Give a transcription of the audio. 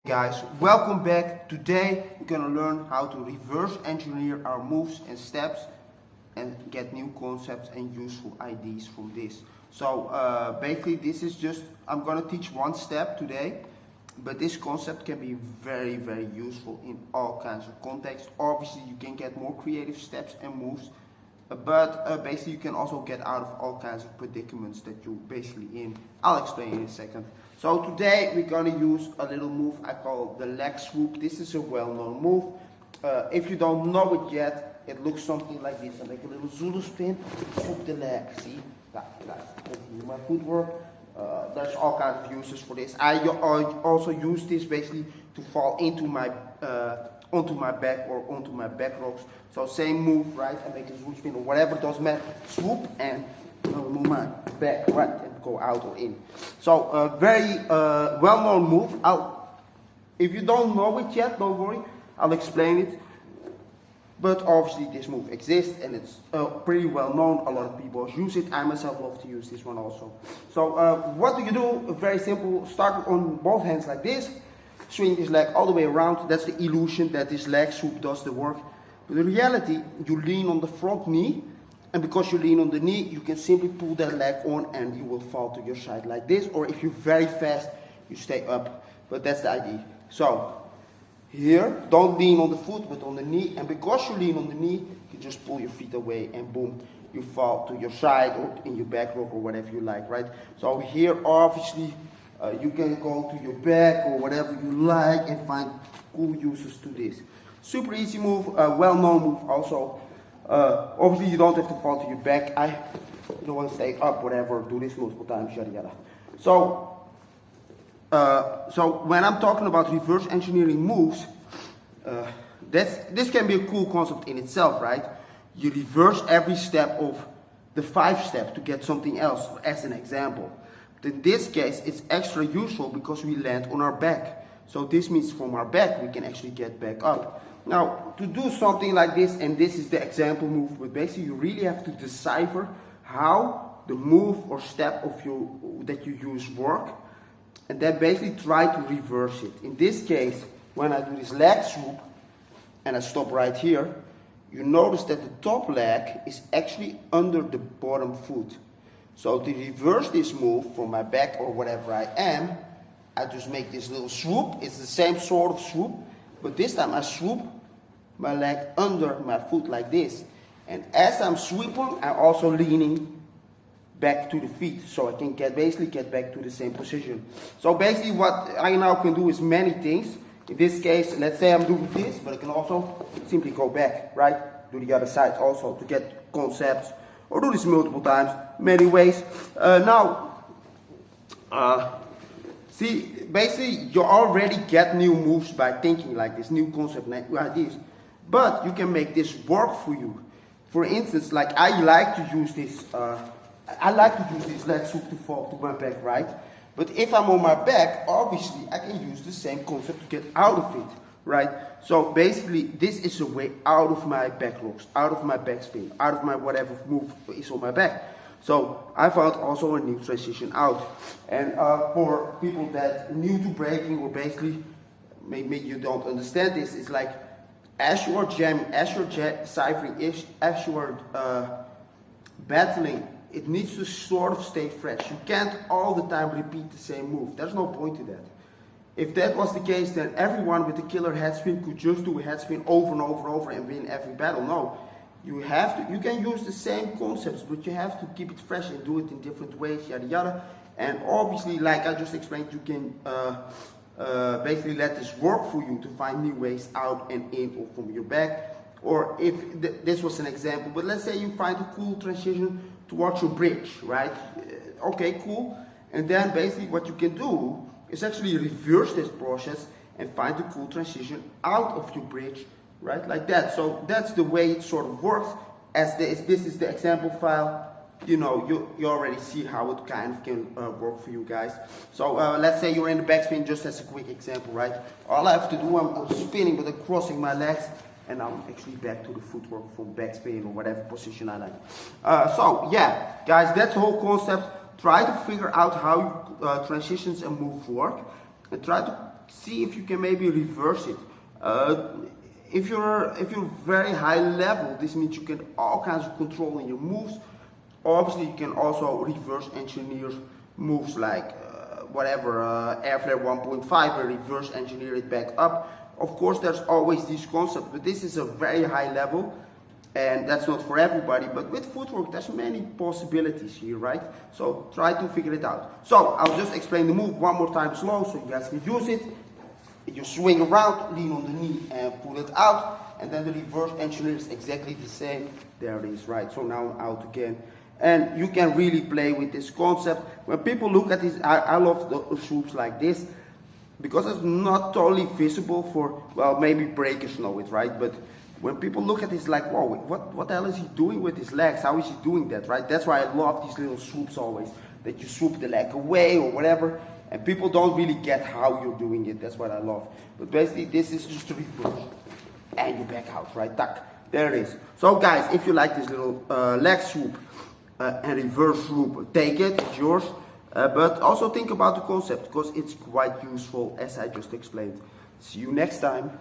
Guys, welcome back. Today we're gonna learn how to reverse engineer our moves and steps and get new concepts and useful ideas from this. So basically this is just, I'm gonna teach one step today, but this concept can be very useful in all kinds of contexts. Obviously you can get more creative steps and moves, but basically you can also get out of all kinds of predicaments that you're basically in. I'll explain in a second. So today we're going to use a little move I call the leg swoop. This is a well-known move. If you don't know it yet, it looks something like this. I make a little Zulu spin, swoop the leg. See? My footwork. There's all kinds of uses for this. I also use this basically to fall into my onto my back or onto my back rocks. So same move, right? I make a Zulu spin or whatever, it doesn't matter. Swoop and move my back, right, and go out or in. So a very well-known move. If you don't know it yet, don't worry, I'll explain it. But obviously this move exists and it's pretty well known. A lot of people use it. I myself love to use this one also. So what do you do? Very simple. Start on both hands like this. Swing this leg all the way around. That's the illusion that this leg swoop does the work. But in reality, you lean on the front knee. And because you lean on the knee, you can simply pull that leg on and you will fall to your side like this. Or if you're very fast, you stay up. But that's the idea. So, here, don't lean on the foot, but on the knee. And because you lean on the knee, you just pull your feet away and boom, you fall to your side or in your back rock or whatever you like, right? So here, obviously, you can go to your back or whatever you like and find cool uses to this. Super easy move, well-known move also. Obviously you don't have to fall to your back. I don't want to stay up, whatever, do this multiple times, yada yada. So when I'm talking about reverse engineering moves, this can be a cool concept in itself, right? You reverse every step of the 5 steps to get something else, as an example. But in this case, it's extra useful because we land on our back. So this means from our back, we can actually get back up. Now, to do something like this, and this is the example move, but basically you really have to decipher how the move or step of that you use work, and then basically try to reverse it. In this case, when I do this leg swoop, and I stop right here, you notice that the top leg is actually under the bottom foot. So to reverse this move from my back or whatever I am, I just make this little swoop. It's the same sort of swoop, but this time I swoop my leg under my foot like this. And as I'm sweeping, I'm also leaning back to the feet, so I can basically get back to the same position. So basically what I now can do is many things. In this case, let's say I'm doing this, but I can also simply go back, right? Do the other side also to get concepts, or do this multiple times, many ways. See, basically you already get new moves by thinking like this, new concept, new ideas. But you can make this work for you. For instance, like I like to use this leg swoop to fall to my back, right? But if I'm on my back, obviously I can use the same concept to get out of it, right? So basically this is a way out of my back rocks, out of my backspin, out of my whatever move is on my back. So I found also a new transition out. And for people that new to breaking, or basically maybe you don't understand this, it's like as you are jamming, as you're ciphering, as you are battling, it needs to sort of stay fresh. You can't all the time repeat the same move. There's no point to that. If that was the case, then everyone with a killer head spin could just do a head spin over and over and over and win every battle. No. You can use the same concepts, but you have to keep it fresh and do it in different ways, yada yada. And obviously, like I just explained, you can basically let this work for you to find new ways out and in or from your back. Or if this was an example, but let's say you find a cool transition towards your bridge, right? Okay, cool. And then basically what you can do is actually reverse this process and find a cool transition out of your bridge, right, like that. So that's the way it sort of works. As this is the example file, you know, you already see how it kind of can work for you guys. So let's say you're in the backspin, just as a quick example, right? All I have to do, I'm spinning, but I'm crossing my legs, and I'm actually back to the footwork from backspin or whatever position I like. So yeah, guys, that's the whole concept. Try to figure out how transitions and moves work, and try to see if you can maybe reverse it. If you're very high level, this means you get all kinds of control in your moves. Obviously, you can also reverse engineer moves like whatever, air flare 1.5, and reverse engineer it back up. Of course, there's always these concepts, but this is a very high level, and that's not for everybody. But with footwork, there's many possibilities here, right? So try to figure it out. So I'll just explain the move one more time slow so you guys can use it. You swing around, lean on the knee and pull it out, and then the reverse engineer is exactly the same. There it is, right? So now I'm out again. And you can really play with this concept. When people look at this, I love the swoops like this, because it's not totally visible for, well, maybe breakers know it, right? But when people look at this like, whoa, what the hell is he doing with his legs? How is he doing that, right? That's why I love these little swoops always, that you swoop the leg away or whatever. And people don't really get how you're doing it. That's what I love. But basically, this is just a reverse. And you back out, right? Tuck. There it is. So guys, if you like this little leg swoop and reverse swoop, take it. It's yours. But also think about the concept, because it's quite useful, as I just explained. See you next time.